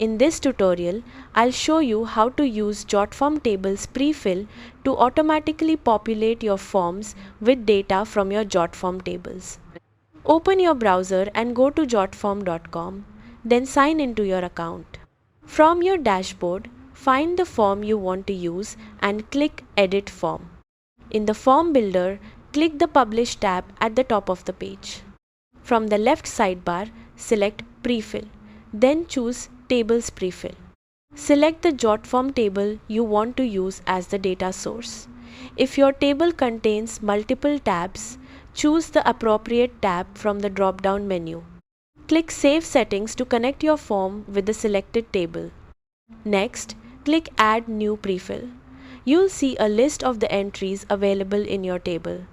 In this tutorial, I'll show you how to use Jotform Tables Prefill to automatically populate your forms with data from your Jotform tables. Open your browser and go to jotform.com, then sign into your account. From your dashboard, find the form you want to use and click Edit Form. In the Form Builder, click the Publish tab at the top of the page. From the left sidebar, select Prefill, then choose Tables Prefill. Select the Jotform table you want to use as the data source. If your table contains multiple tabs, choose the appropriate tab from the drop-down menu. Click Save Settings to connect your form with the selected table. Next, click Add New Prefill. You'll see a list of the entries available in your table.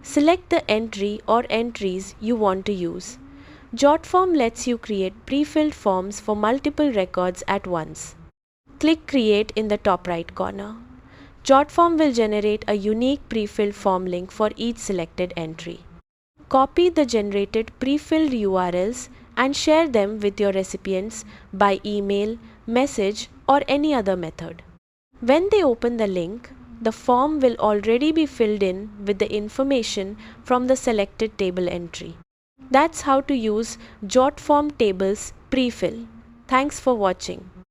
Select the entry or entries you want to use. Jotform lets you create pre-filled forms for multiple records at once. Click Create in the top right corner. Jotform will generate a unique pre-filled form link for each selected entry. Copy the generated pre-filled URLs and share them with your recipients by email, message, or any other method. When they open the link, the form will already be filled in with the information from the selected table entry. That's how to use Jotform Tables Prefill. Thanks for watching.